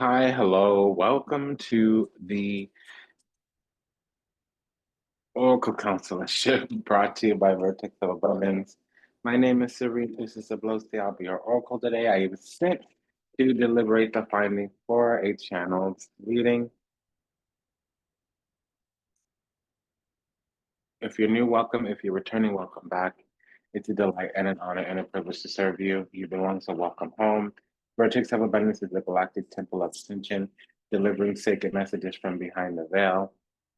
Hi, hello. Welcome to the Oracle Consularship brought to you by Vertex of Abundance. My name is Serene Disabusing. I'll be your Oracle today. I was sent to deliberate the findings for a channeled reading. If you're new, welcome. If you're returning, welcome back. It's a delight and an honor and a privilege to serve you. You belong, so welcome home. Vertex of Abundance is the galactic temple of ascension, delivering sacred messages from behind the veil.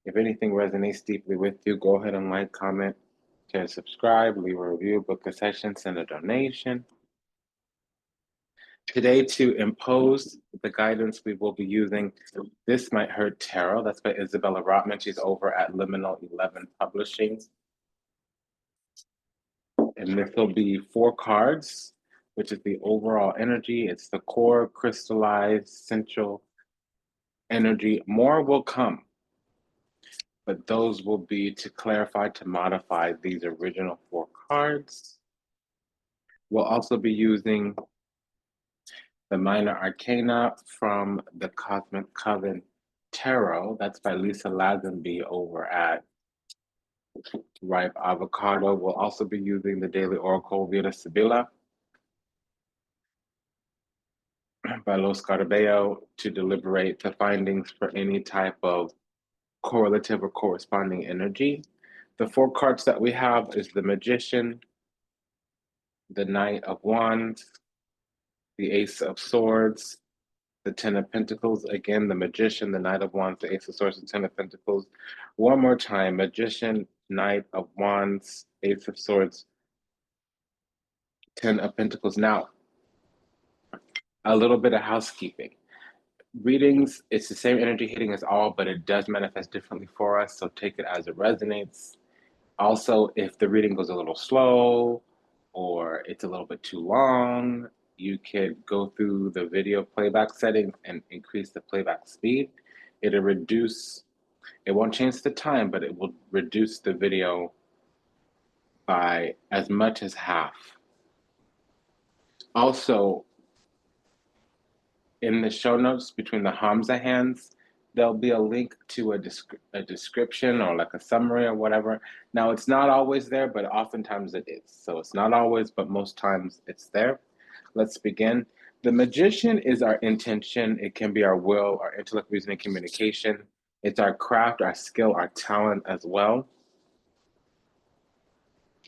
If anything resonates deeply with you, go ahead and like, comment, share, subscribe, leave a review, book a session, send a donation. Today, to impose the guidance we will be using, This Might Hurt Tarot. That's by Isabella Rotman. She's over at Liminal 11 Publishing. And this will be 4 cards, which is the overall energy. It's the core, crystallized, central energy. More will come, but those will be to clarify, to modify these original 4 cards. We'll also be using the minor arcana from the Cosmic Coven Tarot. That's by Lisa Lazenby over at Ripe Avocado. We'll also be using the Daily Oracle Vita Sibilla by Los Scarabeo to deliberate the findings for any type of correlative or corresponding energy. The 4 cards that we have is the Magician, the Knight of Wands, the Ace of Swords, the Ten of Pentacles. Again, the Magician, the Knight of Wands, the Ace of Swords, the Ten of Pentacles. One more time, Magician, Knight of Wands, Ace of Swords, Ten of Pentacles. Now, a little bit of housekeeping. Readings, it's the same energy hitting us all, but it does manifest differently for us, so take it as it resonates. Also, if the reading goes a little slow or it's a little bit too long, you could go through the video playback settings and increase the playback speed. It won't change the time, but it will reduce the video by as much as half. Also, in the show notes between the Hamza hands, there'll be a link to a description or like a summary or whatever. Now, it's not always there, but oftentimes it is. So it's not always, but most times it's there. Let's begin. The Magician is our intention. It can be our will, our intellect, reasoning, communication. It's our craft, our skill, our talent as well.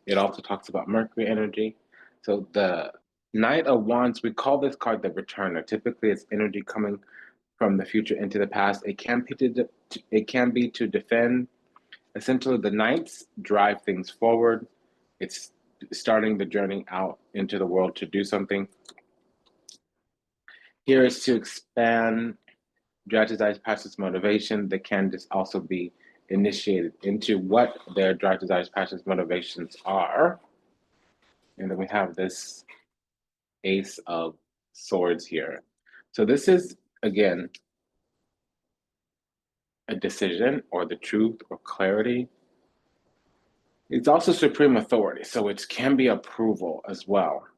It also talks about Mercury energy. So the Knight of Wands, we call this card the Returner. Typically, it's energy coming from the future into the past. It can be to defend. Essentially, the Knights drive things forward. It's starting the journey out into the world to do something. Here is to expand, strategize past motivation. That can just also be initiated into what their drive, desires, passions, motivations are. And then we have this Ace of Swords here. So this is, again, a decision or the truth or clarity. It's also supreme authority, so it can be approval as well.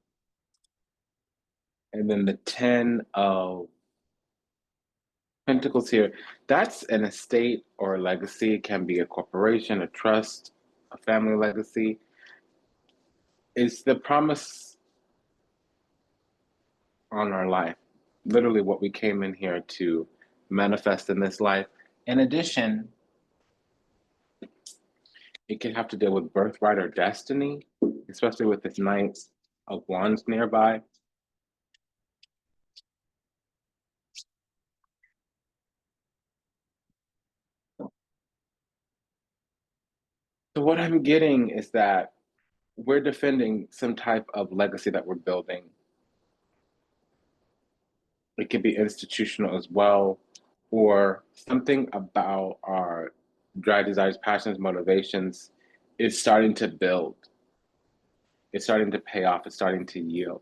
And then the Ten of Pentacles here, that's an estate or a legacy. It can be a corporation, a trust, a family legacy. It's the promise on our life, literally what we came in here to manifest in this life. In addition, it can have to deal with birthright or destiny, especially with this Knight of Wands nearby. So what I'm getting is that we're defending some type of legacy that we're building. It could be institutional as well, or something about our drive, desires, passions, motivations is starting to build. It's starting to pay off. It's starting to yield.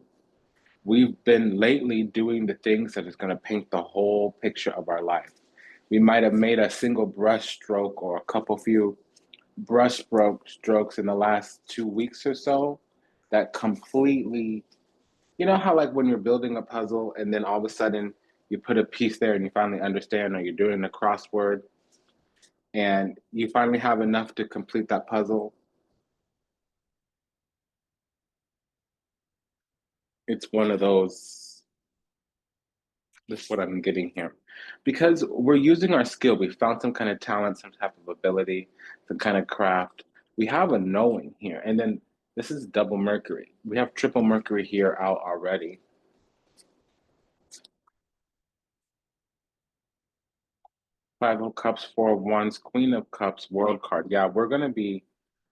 We've been lately doing the things that is going to paint the whole picture of our life. We might have made a single brush stroke or a few brush strokes in the last 2 weeks or so that completely, you know how like when you're building a puzzle and then all of a sudden you put a piece there and you finally understand, or you're doing a crossword and you finally have enough to complete that puzzle. It's one of those, this is what I'm getting here. Because we're using our skill, we found some kind of talent, some type of ability, some kind of craft. We have a knowing here. And then this is double Mercury. We have triple Mercury here out already. Five of Cups, Four of Wands, Queen of Cups, World card. Yeah, we're going to be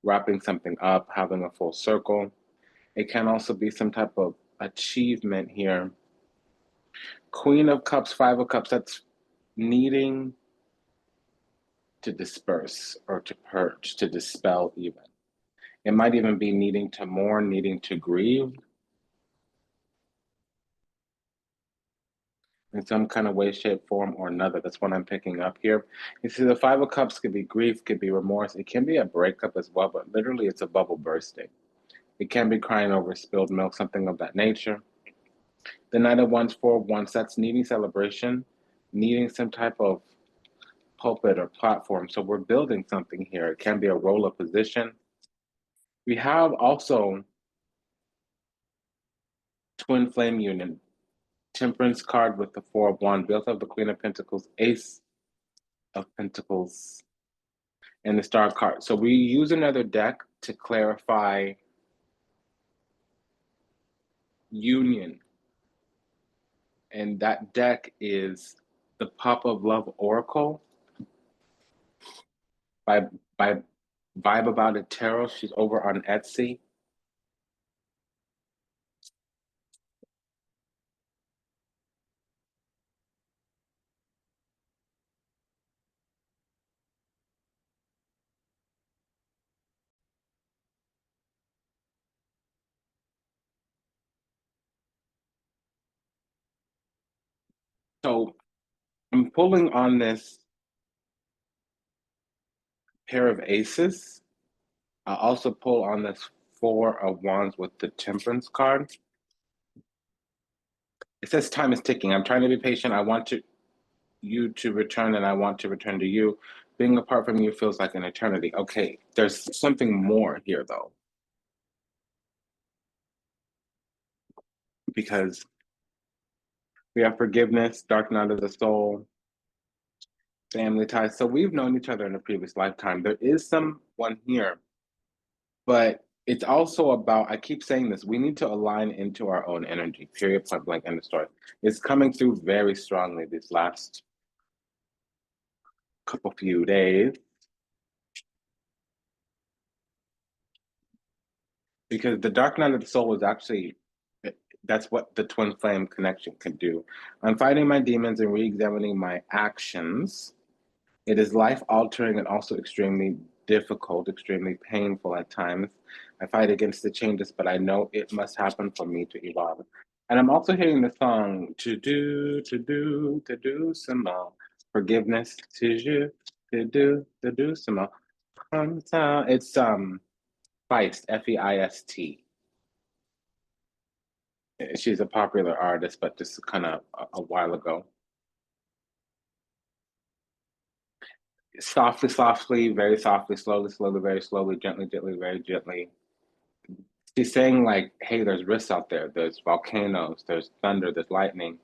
wrapping something up, having a full circle. It can also be some type of achievement here. Queen of Cups, Five of Cups, that's needing to disperse or to purge, to dispel even. It might even be needing to mourn, needing to grieve in some kind of way, shape, form, or another. That's what I'm picking up here. You see, the Five of Cups could be grief, could be remorse. It can be a breakup as well, but literally it's a bubble bursting. It can be crying over spilled milk, something of that nature. The Knight of Wands, Four of Wands, that's needing celebration, needing some type of pulpit or platform. So we're building something here. It can be a role of position. We have also twin flame union, Temperance card with the Four of Wands. We also have the Queen of Pentacles, Ace of Pentacles, and the Star card. So we use another deck to clarify union. And that deck is the Pop of Love Oracle by Vibe About It Tarot. She's over on Etsy. So I'm pulling on this pair of aces. I also pull on this Four of Wands with the Temperance card. It says time is ticking. I'm trying to be patient. I want you to return and I want to return to you. Being apart from you feels like an eternity. Okay, there's something more here though. Because we have forgiveness, dark night of the soul, family ties. So we've known each other in a previous lifetime. There is someone here, but it's also about, I keep saying this, we need to align into our own energy, period, point blank, end of story. It's coming through very strongly these last few days. Because the dark night of the soul is actually, that's what the twin flame connection can do. I'm fighting my demons and re-examining my actions. It is life altering and also extremely difficult, extremely painful at times. I fight against the changes, but I know it must happen for me to evolve. And I'm also hearing the song to do some more forgiveness to do some more. It's Feist, Feist. She's a popular artist, but just kind of a while ago. Softly, softly, very softly, slowly, slowly, very slowly, gently, gently, very gently. She's saying like, hey, there's risks out there. There's volcanoes, there's thunder, there's lightning.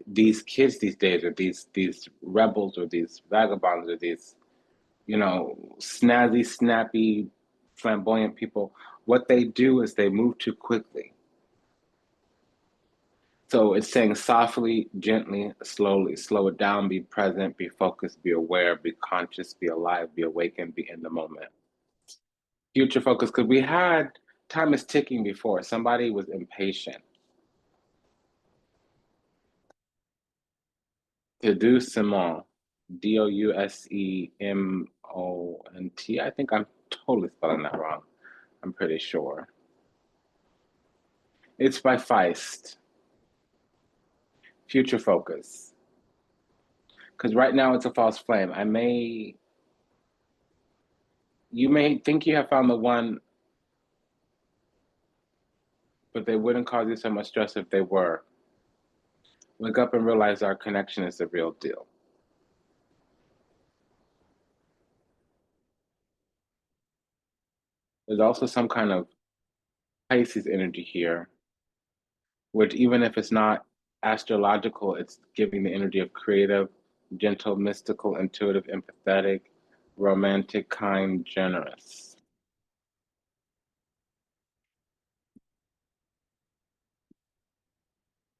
These kids these days, or these rebels, or these vagabonds, or these, snazzy, snappy, flamboyant people, what they do is they move too quickly. So it's saying softly, gently, slowly, slow it down, be present, be focused, be aware, be conscious, be alive, be awakened, be in the moment. Future focus, because we had time is ticking before. Somebody was impatient. To do Simon, Dousemont. I think I'm totally spelling that wrong. I'm pretty sure. It's by Feist. Future focus. Because right now it's a false flame. You may think you have found the one, but they wouldn't cause you so much stress if they were. Wake up and realize our connection is the real deal. There's also some kind of Pisces energy here, which even if it's not astrological, it's giving the energy of creative, gentle, mystical, intuitive, empathetic, romantic, kind, generous.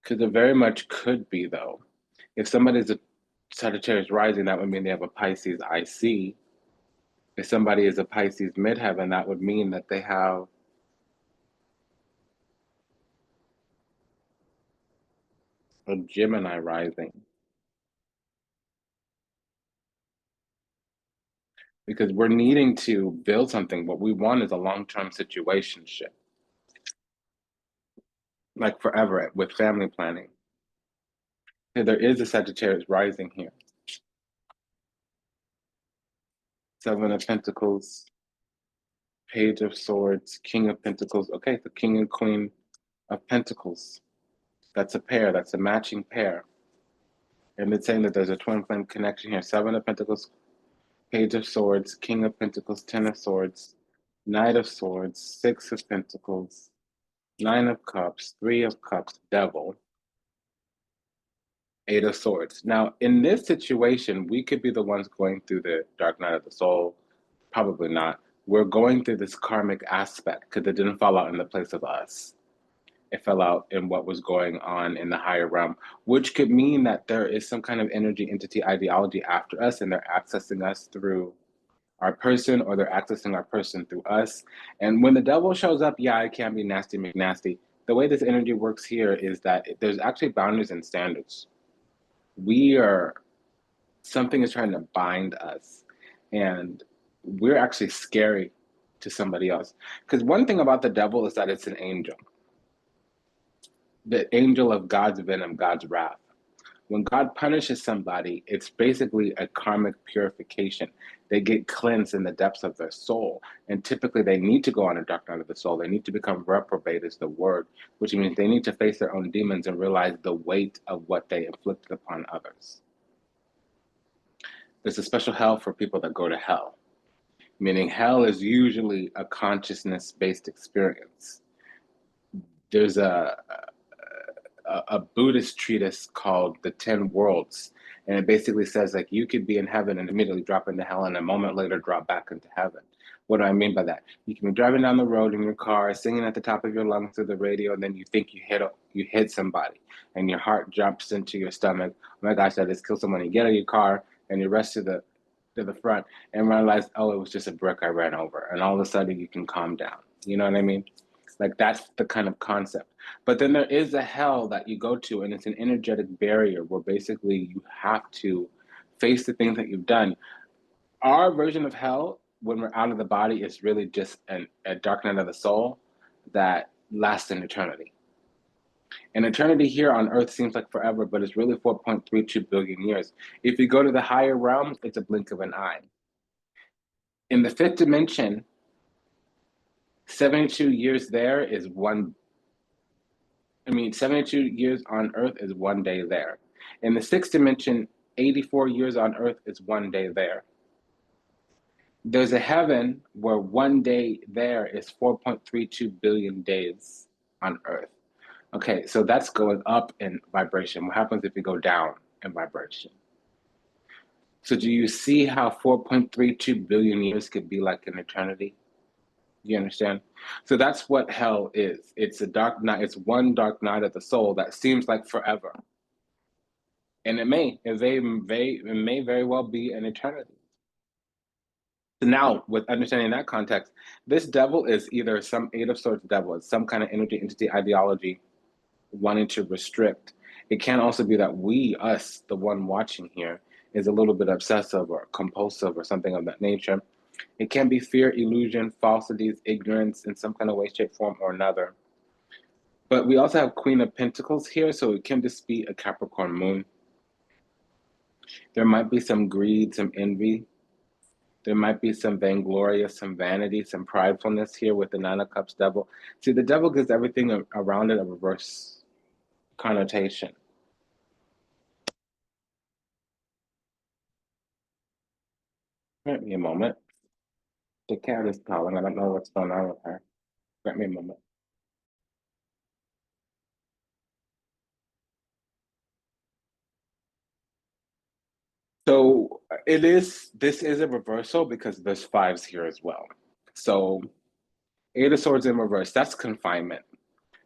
Because it very much could be, though. If somebody's a Sagittarius rising, that would mean they have a Pisces IC. If somebody is a Pisces midheaven, that would mean that they have a Gemini rising. Because we're needing to build something. What we want is a long-term situationship, like forever with family planning. And there is a Sagittarius rising here. Seven of Pentacles, Page of Swords, King of Pentacles. Okay, the King and Queen of Pentacles. That's a pair. That's a matching pair. And it's saying that there's a twin flame connection here. Seven of Pentacles, Page of Swords, King of Pentacles, Ten of Swords, Knight of Swords, Six of Pentacles, Nine of Cups, Three of Cups, Devil, Eight of Swords. Now, in this situation, we could be the ones going through the dark night of the soul. Probably not. We're going through this karmic aspect because it didn't fall out in the place of us. It fell out in what was going on in the higher realm, which could mean that there is some kind of energy, entity, ideology after us, and they're accessing us through our person, or they're accessing our person through us. And when the devil shows up, yeah, it can be nasty McNasty. The way this energy works here is that there's actually boundaries and standards. Something is trying to bind us, and we're actually scary to somebody else. Because one thing about the devil is that it's an angel, the angel of God's venom, God's wrath. When God punishes somebody, it's basically a karmic purification. They get cleansed in the depths of their soul. And typically they need to go on a dark night of the soul. They need to become reprobate is the word, which means they need to face their own demons and realize the weight of what they inflicted upon others. There's a special hell for people that go to hell, meaning hell is usually a consciousness-based experience. There's a Buddhist treatise called The 10 Worlds, and it basically says like you could be in heaven and immediately drop into hell and a moment later drop back into heaven. What do I mean by that? You can be driving down the road in your car, singing at the top of your lungs through the radio, and then you think you hit somebody, and your heart jumps into your stomach. Oh my gosh, I just killed someone. You get out of your car and you rush to the front and realize, oh, it was just a brick I ran over, and all of a sudden you can calm down. You know what I mean? Like that's the kind of concept. But then there is a hell that you go to, and it's an energetic barrier where basically you have to face the things that you've done. Our version of hell, when we're out of the body, is really just a dark night of the soul that lasts an eternity. An eternity here on Earth seems like forever, but it's really 4.32 billion years. If you go to the higher realms, it's a blink of an eye. In the fifth dimension, 72 years there is 72 years on Earth is 1 day there. In the sixth dimension, 84 years on Earth is 1 day there. There's a heaven where 1 day there is 4.32 billion days on Earth. Okay, so that's going up in vibration. What happens if you go down in vibration? So do you see how 4.32 billion years could be like an eternity? You understand? So that's what hell is. It's a dark night. It's one dark night of the soul that seems like forever. And it may very well be an eternity. So now, with understanding that context, this devil is either some Eight of Swords devil, it's some kind of energy, entity, ideology wanting to restrict. It can also be that us, the one watching here, is a little bit obsessive or compulsive or something of that nature. It can be fear, illusion, falsities, ignorance in some kind of way, shape, form, or another. But we also have Queen of Pentacles here, so it can just be a Capricorn moon. There might be some greed, some envy. There might be some vainglorious, some vanity, some pridefulness here with the Nine of Cups devil. See, the devil gives everything around it a reverse connotation. Grant me a moment. The cat is calling. I don't know what's going on with her. Grant me a moment. So this is a reversal because there's fives here as well. So Eight of Swords in reverse, that's confinement.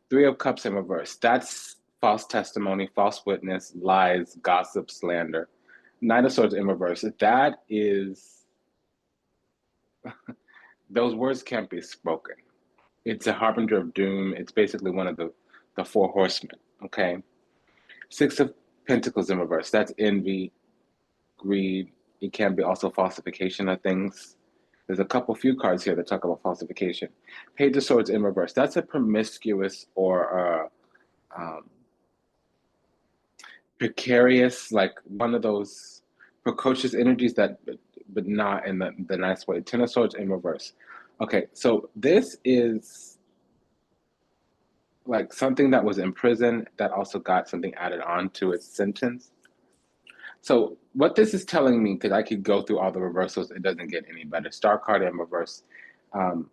Three of Cups in reverse, that's false testimony, false witness, lies, gossip, slander. Nine of Swords in reverse, that is, those words can't be spoken. It's a harbinger of doom. It's basically one of the four horsemen, okay? Six of Pentacles in reverse, that's envy, greed. It can be also falsification of things. There's a few cards here that talk about falsification. Page of Swords in reverse. That's a promiscuous or precarious, like one of those precocious energies that, but not in the nice way. Ten of Swords in reverse. Okay, so this is like something that was in prison that also got something added on to its sentence. So what this is telling me, because I could go through all the reversals, it doesn't get any better. Star card in reverse. Um,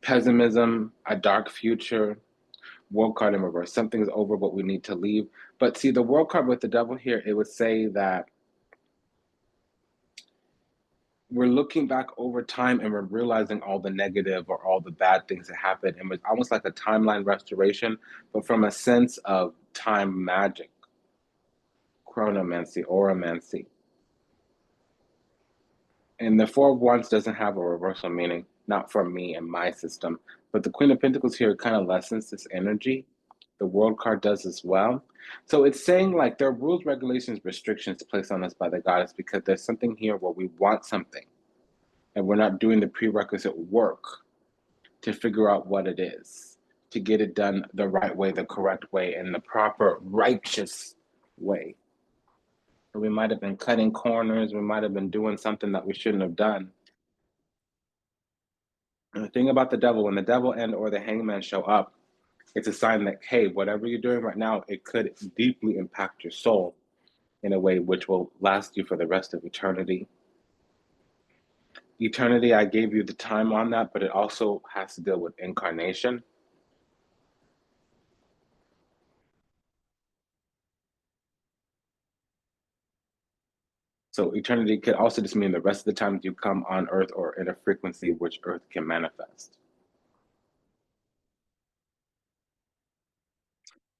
Pessimism, a dark future, world card in reverse. Something's over, but we need to leave. But see, the world card with the devil here, it would say that we're looking back over time and we're realizing all the negative or all the bad things that happened. And it's almost like a timeline restoration, but from a sense of time magic, chronomancy, oromancy. And the Four of Wands doesn't have a reversal meaning, not for me and my system. But the Queen of Pentacles here kind of lessens this energy. The World card does as well. So it's saying like there are rules, regulations, restrictions placed on us by the goddess because there's something here where we want something and we're not doing the prerequisite work to figure out what it is, to get it done the right way, the correct way, and the proper righteous way. We might have been cutting corners, we might have been doing something that we shouldn't have done. And the thing about the devil, when the devil and or the hangman show up, it's a sign that, hey, whatever you're doing right now, it could deeply impact your soul in a way which will last you for the rest of eternity. Eternity, I gave you the time on that, but it also has to deal with incarnation. So eternity could also just mean the rest of the times you come on Earth or in a frequency which Earth can manifest.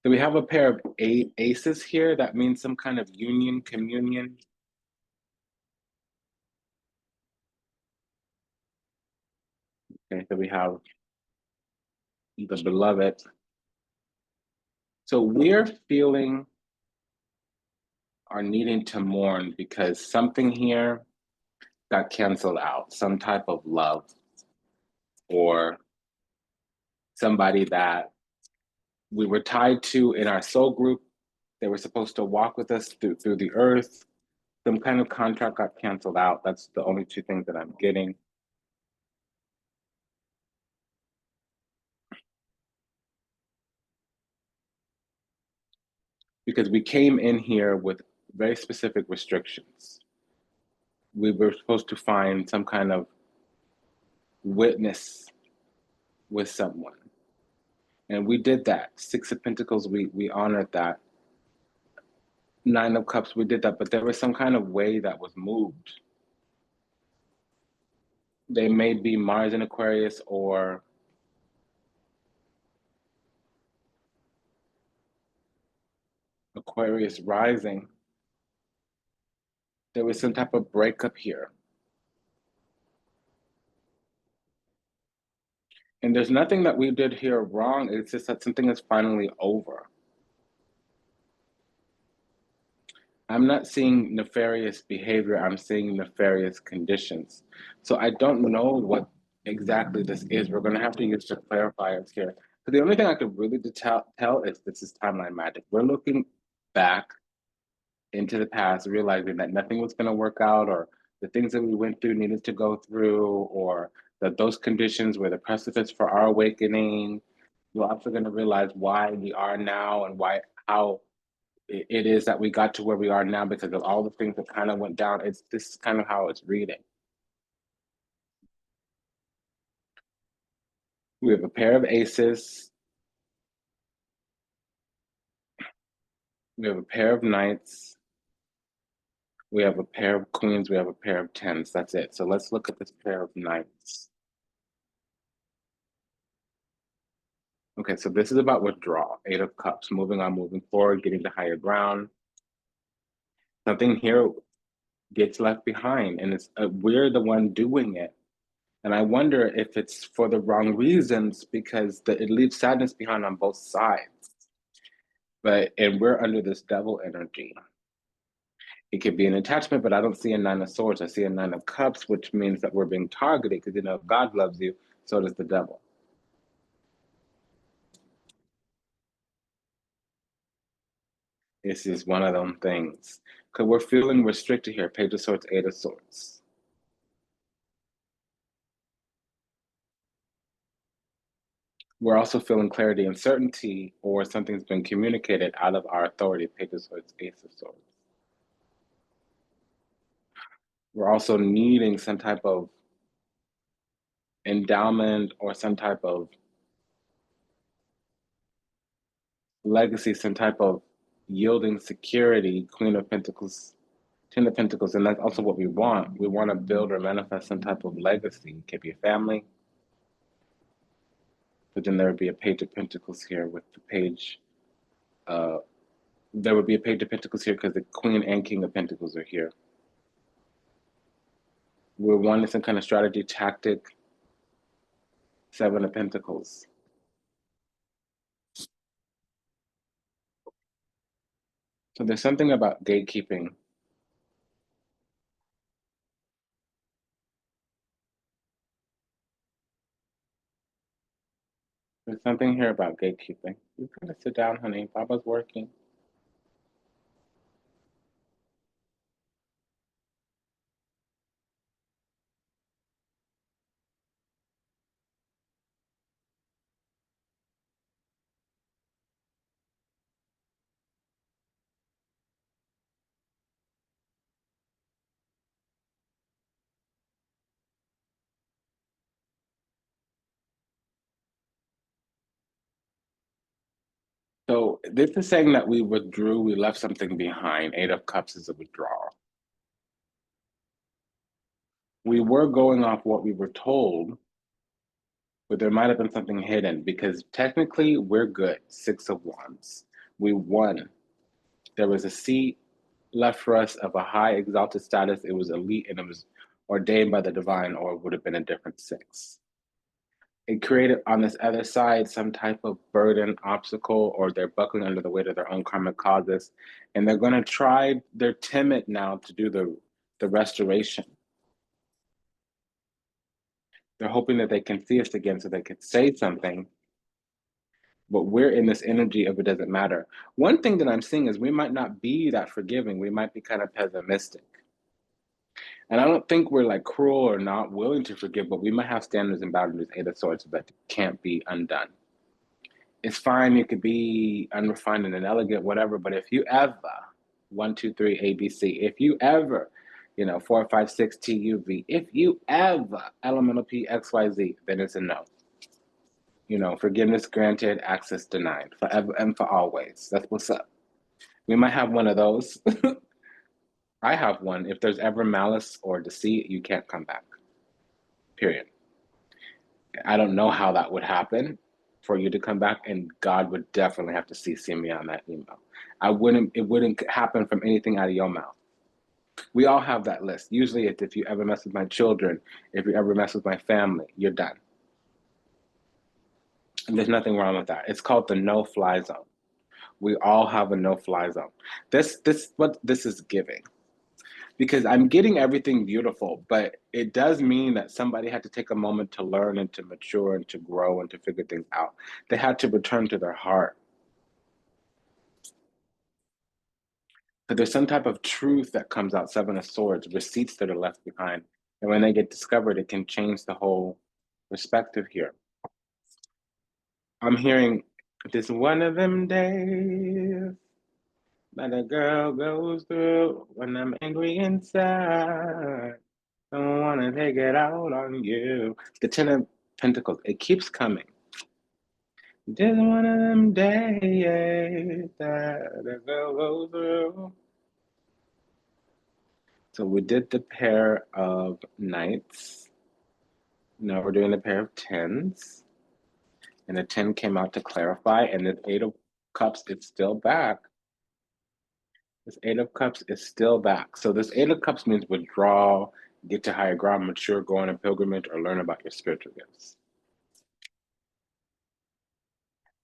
So we have a pair of aces here. That means some kind of union, communion. Okay, so we have the beloved. So we're feeling are needing to mourn because something here got canceled out, some type of love or somebody that we were tied to in our soul group. They were supposed to walk with us through the earth. Some kind of contract got canceled out. That's the only two things that I'm getting. Because we came in here with very specific restrictions. We were supposed to find some kind of witness with someone. And we did that. Six of Pentacles, we honored that. Nine of Cups, we did that, but there was some kind of way that was moved. They may be Mars in Aquarius or Aquarius rising. There was some type of breakup here. And there's nothing that we did here wrong. It's just that something is finally over. I'm not seeing nefarious behavior. I'm seeing nefarious conditions. So I don't know what exactly this is. We're going to have to use the clarifiers here. But the only thing I could really tell is this is timeline magic. We're looking back into the past, realizing that nothing was going to work out, or the things that we went through needed to go through, or that those conditions were the precipice for our awakening. We're also going to realize why we are now and how it is that we got to where we are now because of all the things that kind of went down. It's this is kind of how it's reading. We have a pair of aces. We have a pair of knights. We have a pair of queens. We have a pair of tens. That's it. So let's look at this pair of knights. Okay, so this is about withdrawal. Eight of Cups, moving on, moving forward, getting to higher ground. Something here gets left behind, and it's we're the one doing it. And I wonder if it's for the wrong reasons because it leaves sadness behind on both sides. And we're under this devil energy. It could be an attachment, but I don't see a Nine of Swords. I see a Nine of Cups, which means that we're being targeted because, if God loves you, so does the devil. This is one of them things. Because we're feeling restricted here. Page of Swords, Eight of Swords. We're also feeling clarity and certainty, or something's been communicated out of our authority. Page of Swords, Ace of Swords. We're also needing some type of endowment or some type of legacy, some type of yielding security. Queen of Pentacles, Ten of Pentacles, and that's also what we want. We want to build or manifest some type of legacy. It could be a family, but then there would be a Page of Pentacles here with the page. There would be a Page of Pentacles here because the Queen and King of Pentacles are here. We're wanting some kind of strategy, tactic. Seven of Pentacles. So there's something about gatekeeping. There's something here about gatekeeping. You gotta sit down, honey. Baba's working. So this is saying that we withdrew, we left something behind. Eight of Cups is a withdrawal. We were going off what we were told, but there might have been something hidden because technically we're good. Six of Wands. We won. There was a seat left for us of a high exalted status. It was elite and it was ordained by the divine, or it would have been a different six. It created on this other side some type of burden, obstacle, or they're buckling under the weight of their own karmic causes. And they're going to try, they're timid now to do the restoration. They're hoping that they can see us again so they could say something. But we're in this energy of it doesn't matter. One thing that I'm seeing is we might not be that forgiving. We might be kind of pessimistic. And I don't think we're like cruel or not willing to forgive, but we might have standards and boundaries, Eight of Swords, that can't be undone. It's fine, you could be unrefined and inelegant, whatever, but if you ever, 1, 2, 3, ABC, if you ever, 4, 5, 6, TUV, if you ever, elemental P, XYZ, then it's a no. Forgiveness granted, access denied, forever and for always. That's what's up. We might have one of those. I have one. If there's ever malice or deceit, you can't come back. Period. I don't know how that would happen for you to come back, and God would definitely have to CC me on that email. It wouldn't happen from anything out of your mouth. We all have that list. Usually it's if you ever mess with my children, if you ever mess with my family, you're done. And there's nothing wrong with that. It's called the no-fly zone. We all have a no-fly zone. What this is giving. Because I'm getting everything beautiful, but it does mean that somebody had to take a moment to learn and to mature and to grow and to figure things out. They had to return to their heart. But there's some type of truth that comes out, Seven of Swords, receipts that are left behind. And when they get discovered, it can change the whole perspective here. I'm hearing this one of them days that a girl goes through when I'm angry inside. Don't want to take it out on you. The Ten of Pentacles. It keeps coming. Just one of them days that it goes through. So we did the pair of knights. Now we're doing the pair of tens. And the 10 came out to clarify, and the 8 of cups is still back. This 8 of cups is still back. So this 8 of cups means withdraw, get to higher ground, mature, go on a pilgrimage, or learn about your spiritual gifts.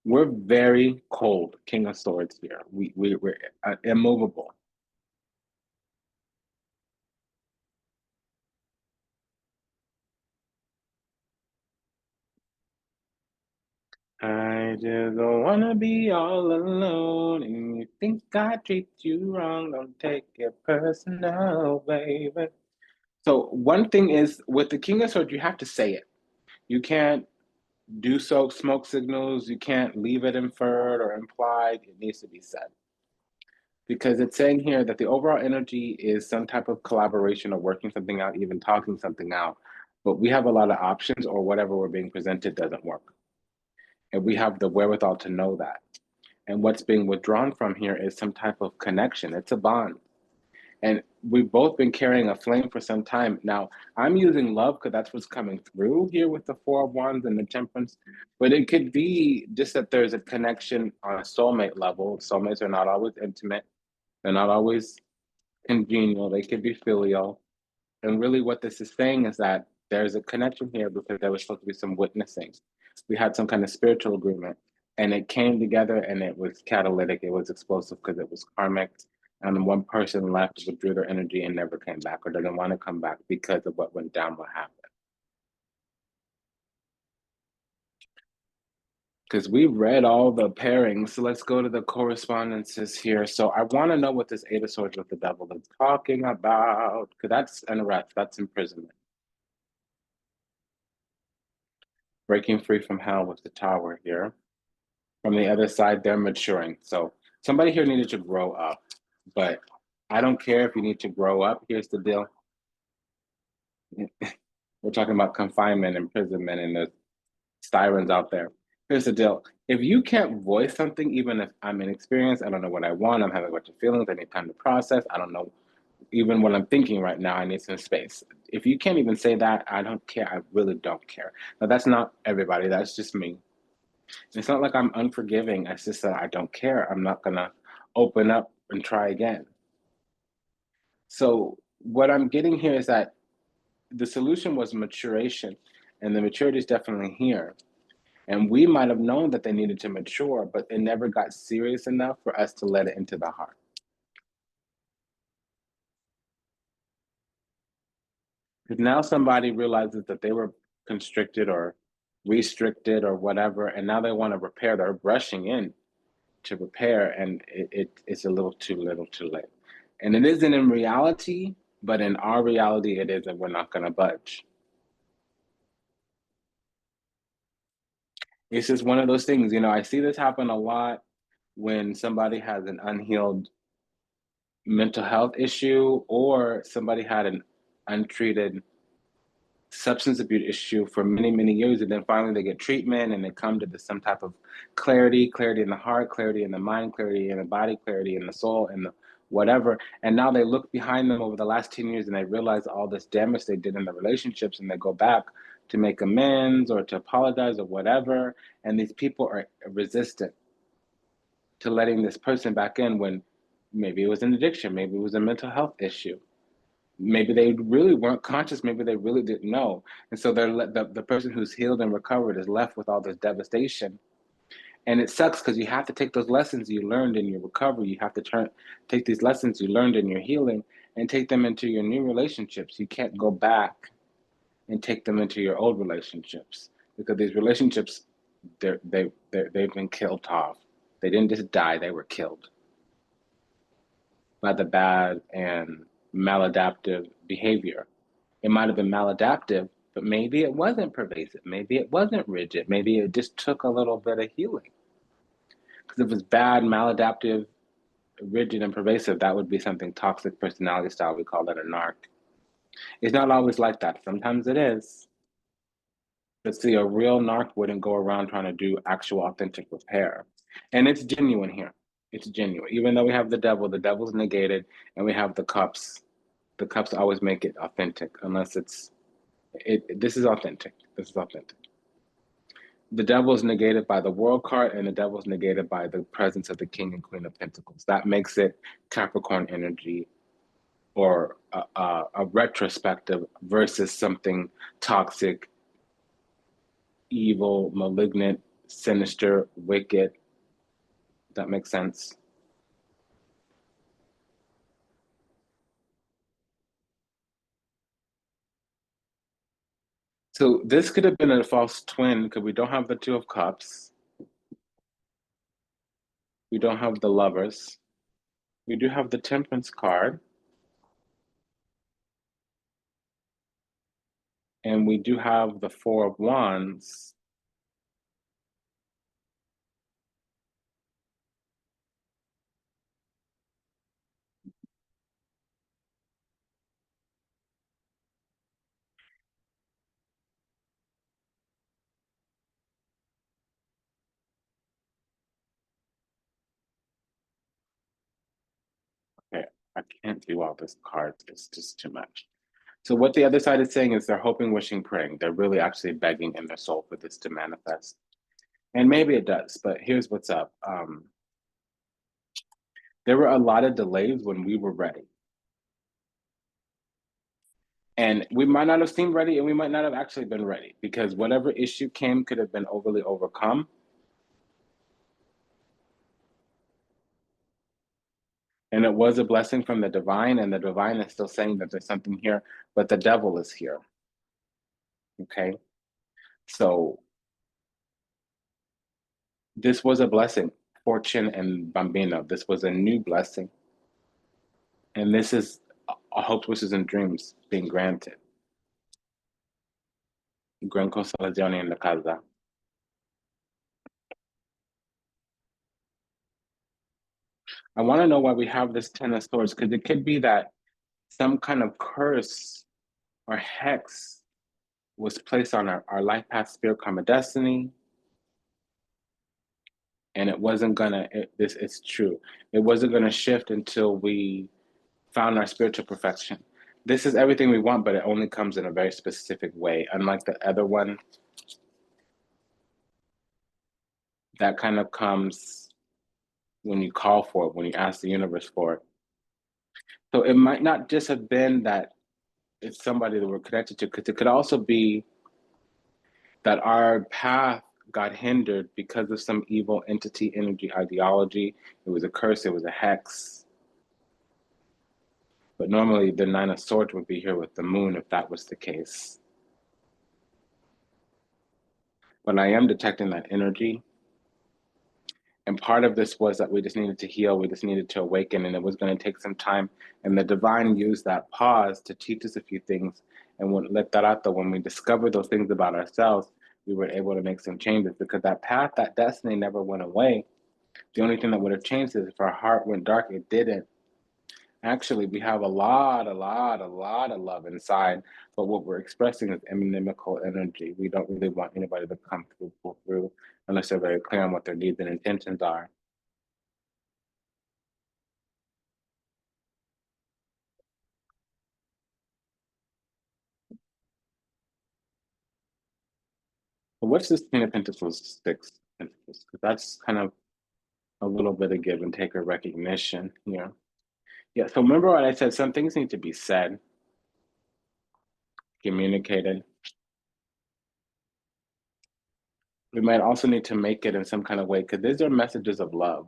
We're very cold, King of Swords here. We're immovable. I just don't wanna be all alone, and you think I treat you wrong. Don't take it personal, baby. So one thing is with the King of Swords, you have to say it. You can't do so smoke signals. You can't leave it inferred or implied. It needs to be said. Because it's saying here that the overall energy is some type of collaboration or working something out, even talking something out. But we have a lot of options, or whatever we're being presented doesn't work. And we have the wherewithal to know that. And what's being withdrawn from here is some type of connection. It's a bond. And we've both been carrying a flame for some time. Now, I'm using love because that's what's coming through here with the Four of Wands and the Temperance. But it could be just that there's a connection on a soulmate level. Soulmates are not always intimate. They're not always congenial. They could be filial. And really what this is saying is that there's a connection here because there was supposed to be some witnessing. We had some kind of spiritual agreement, and it came together, and it was catalytic. It was explosive because it was karmic. And then one person left, withdrew their energy, and never came back, or didn't want to come back because of what went down, what happened. Because we read all the pairings, so let's go to the correspondences here. So I want to know what this Eight of Swords with the Devil is talking about, because that's unrest, that's imprisonment. Breaking free from hell with the Tower here. From the other side, they're maturing. So somebody here needed to grow up, but I don't care if you need to grow up. Here's the deal. We're talking about confinement, imprisonment, and the sirens out there. Here's the deal. If you can't voice something, even if I'm inexperienced, I don't know what I want, I'm having a bunch of feelings, I need time to process, I don't know even what I'm thinking right now, I need some space. If you can't even say that, I don't care. I really don't care. Now, that's not everybody, that's just me. It's not like I'm unforgiving. It's just that I don't care. I'm not going to open up and try again. So, what I'm getting here is that the solution was maturation, and the maturity is definitely here. And we might have known that they needed to mature, but it never got serious enough for us to let it into the heart. Because now somebody realizes that they were constricted or restricted or whatever, and now they want to repair. They're rushing in to repair, and it's a little too late. And it isn't in reality, but in our reality, it is, and we're not going to budge. It's just one of those things, I see this happen a lot when somebody has an unhealed mental health issue, or somebody had an untreated substance abuse issue for many, many years, and then finally they get treatment and they come to some type of clarity in the heart, clarity in the mind, clarity in the body, clarity in the soul, and the whatever. And now they look behind them over the last 10 years and they realize all this damage they did in the relationships, and they go back to make amends or to apologize or whatever. And these people are resistant to letting this person back in when maybe it was an addiction, maybe it was a mental health issue. Maybe they really weren't conscious. Maybe they really didn't know. And so the person who's healed and recovered is left with all this devastation. And it sucks because you have to take those lessons you learned in your recovery. You have to take these lessons you learned in your healing and take them into your new relationships. You can't go back and take them into your old relationships, because these relationships, they've been killed off. They didn't just die, they were killed by the bad and maladaptive behavior. It might have been maladaptive, but maybe it wasn't pervasive. Maybe it wasn't rigid. Maybe it just took a little bit of healing. Because if it's bad, maladaptive, rigid, and pervasive, that would be something toxic personality style. We call that a narc. It's not always like that. Sometimes it is. But see, a real narc wouldn't go around trying to do actual authentic repair. And it's genuine here. It's genuine. Even though we have the devil's negated, and we have the cups. The cups always make it authentic, unless this is authentic. This is authentic. The devil is negated by the world card, and the devil is negated by the presence of the king and queen of pentacles. That makes it Capricorn energy, or a retrospective versus something toxic, evil, malignant, sinister, wicked. That makes sense. So this could have been a false twin because we don't have the Two of Cups. We don't have the Lovers. We do have the Temperance card. And we do have the Four of Wands. Okay, I can't do all this cards. It's just too much. So what the other side is saying is they're hoping, wishing, praying. They're really actually begging in their soul for this to manifest. And maybe it does, but here's what's up. There were a lot of delays when we were ready. And we might not have seemed ready, and we might not have actually been ready, because whatever issue came could have been overly overcome. And it was a blessing from the divine, and the divine is still saying that there's something here, but the devil is here. Okay. So this was a blessing, Fortune and Bambino. This was a new blessing. And this is hopes, wishes, and dreams being granted. Gran consolazione in la casa. I want to know why we have this Ten of Swords, because it could be that some kind of curse or hex was placed on our life path, spirit, karma, destiny, and it wasn't gonna. It's true. It wasn't gonna shift until we found our spiritual perfection. This is everything we want, but it only comes in a very specific way. Unlike the other one, that kind of comes when you call for it, when you ask the universe for it. So it might not just have been that it's somebody that we're connected to, because it could also be that our path got hindered because of some evil entity, energy, ideology. It was a curse, it was a hex. But normally the Nine of Swords would be here with the moon if that was the case. But I am detecting that energy. And part of this was that we just needed to heal, we just needed to awaken, and it was going to take some time. And the divine used that pause to teach us a few things. And when when we discovered those things about ourselves, we were able to make some changes, because that path, that destiny never went away. The only thing that would have changed is if our heart went dark. It didn't. Actually, we have a lot of love inside, but what we're expressing is inimical energy. We don't really want anybody to come through, pull through, unless they're very clear on what their needs and intentions are. But what's this Queen of Pentacles, Six Pentacles? Because that's kind of a little bit of give and take or recognition here. Yeah, so remember what I said, some things need to be said, communicated. We might also need to make it in some kind of way, because these are messages of love.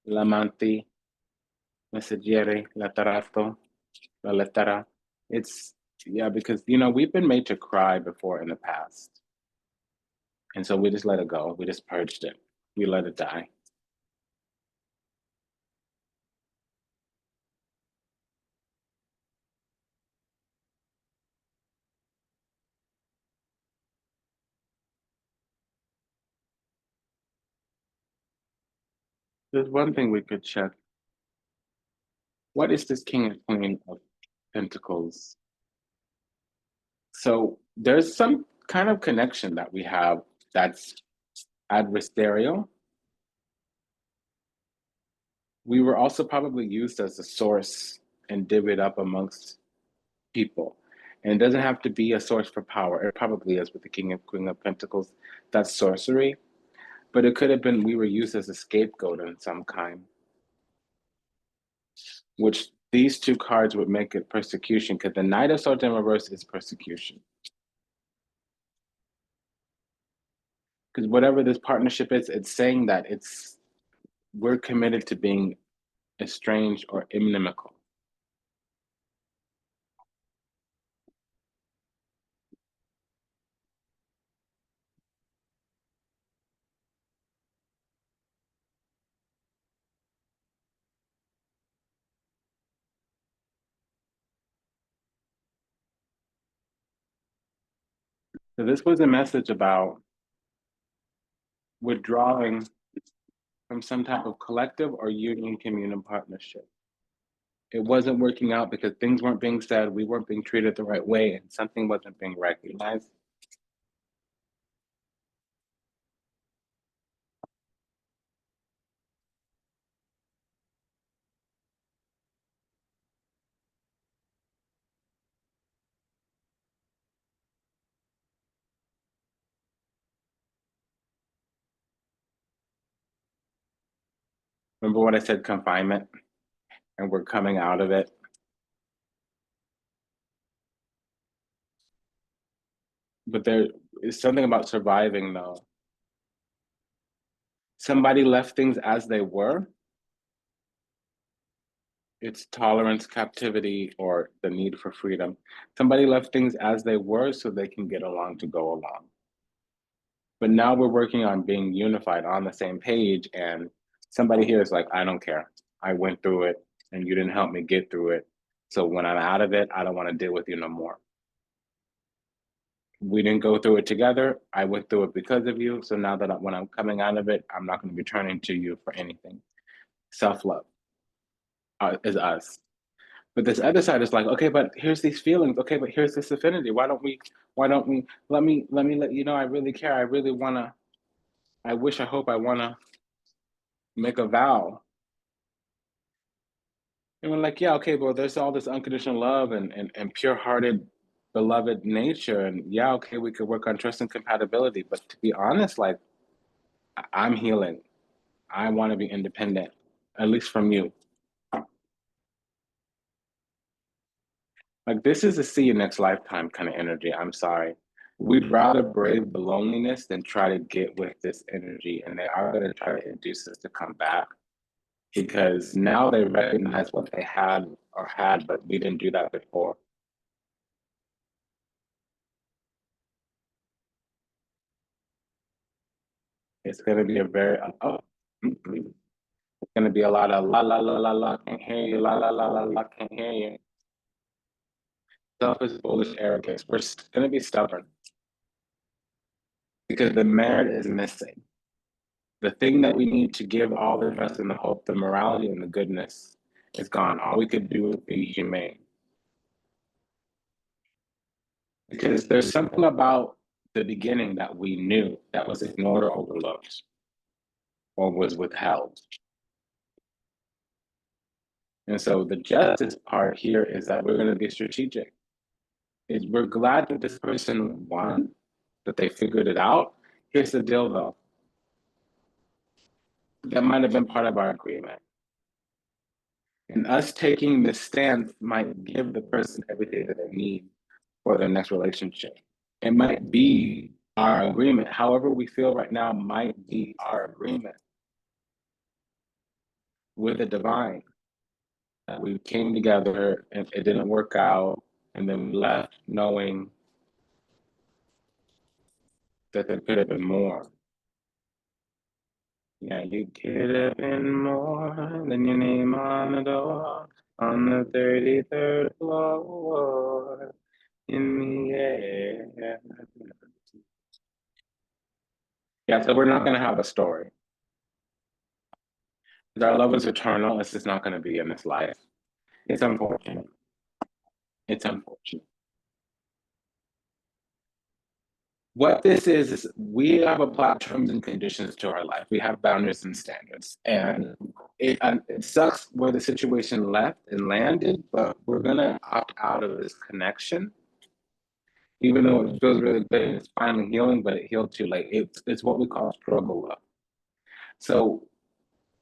L'amante, messaggere, letterato, la lettera. It's, yeah, because, we've been made to cry before in the past. And so we just let it go. We just purged it. We let it die. There's one thing we could check. What is this King and Queen of Pentacles? So There's some kind of connection that we have that's adversarial. We were also probably used as a source and divvied up amongst people. And it doesn't have to be a source for power. It probably is with the King and Queen of Pentacles. That's sorcery. But it could have been we were used as a scapegoat in some kind, which these two cards would make it persecution, because the Knight of Swords in reverse is persecution. Because whatever this partnership is, it's saying that we're committed to being estranged or inimical. So this was a message about withdrawing from some type of collective or union communion partnership. It wasn't working out because things weren't being said, we weren't being treated the right way, and something wasn't being recognized. Remember what I said, confinement, and we're coming out of it. But there is something about surviving, though. Somebody left things as they were. It's tolerance, captivity, or the need for freedom. Somebody left things as they were so they can get along to go along. But now we're working on being unified on the same page, and somebody here is like, I don't care. I went through it, and you didn't help me get through it. So when I'm out of it, I don't want to deal with you no more. We didn't go through it together. I went through it because of you. So now that when I'm coming out of it, I'm not going to be turning to you for anything. Self-love is us. But this other side is like, okay, but here's these feelings. Okay, but here's this affinity. Why don't we let me let you know I really care. I really wanna, I wish, I hope, I wanna make a vow. And we're like, yeah, okay, well, there's all this unconditional love and pure-hearted, beloved nature. And yeah, okay, we could work on trust and compatibility. But to be honest, like I'm healing. I want to be independent, at least from you. Like this is a see you next lifetime kind of energy. I'm sorry. We'd rather brave the loneliness than try to get with this energy. And they are going to try to induce us to come back because now they recognize what they had, but we didn't do that before. It's going to be a very, it's going to be a lot of la, la, la, la, la, can't hear you, la, la, la, la, la, can't hear you. Selfish, foolish arrogance. We're going to be stubborn because the merit is missing. The thing that we need to give all the trust and the hope, the morality and the goodness is gone. All we could do is be humane. Because there's something about the beginning that we knew that was ignored or overlooked or was withheld. And so the justice part here is that we're going to be strategic. We're glad that this person won, that they figured it out. Here's the deal, though. That might have been part of our agreement. And us taking this stance might give the person everything that they need for their next relationship. It might be our agreement. However we feel right now might be our agreement with the divine. That we came together and it didn't work out, and then we left knowing that there could have been more. Yeah, you could have been more than your name on the door on the 33rd floor in the air. Yeah, so we're not going to have a story. Our love is eternal. It's just not going to be in this life. It's unfortunate. It's unfortunate. What this is we have applied terms and conditions to our life. We have boundaries and standards. And it sucks where the situation left and landed, but we're going to opt out of this connection, even though it feels really good and it's finally healing, but it healed too late. It's what we call struggle love. So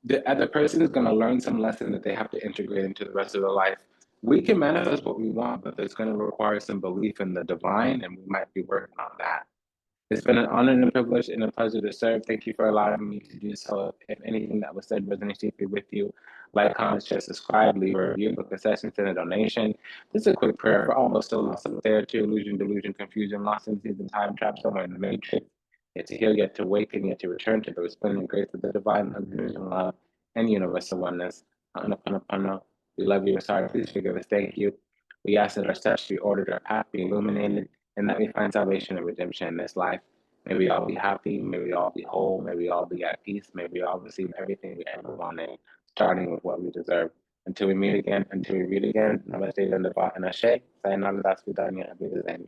the other person is going to learn some lesson that they have to integrate into the rest of their life. We can manifest what we want, but it's going to require some belief in the divine, and we might be working on that. It's been an honor and a privilege and a pleasure to serve. Thank you for allowing me to do so. If anything that was said resonates deeply with you, like, comment, share, subscribe, leave a review, book a session, send a donation. This is a quick prayer for all those still lost up there to illusion, delusion, confusion, lost in season, time, trapped somewhere in the matrix. Yet to heal, yet to awaken, yet to return to the resplendent grace of the divine unconditional love and universal oneness. We love you. We're sorry. Please forgive us. Thank you. We ask that our steps be ordered, our path be illuminated, and that we find salvation and redemption in this life. May we all be happy, may we all be whole, may we all be at peace, may we all receive everything we ever wanted, starting with what we deserve. Until we meet again, until we read again, namaste, and ashe. Sayonara, das vidanya,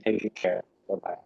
take care. Bye bye.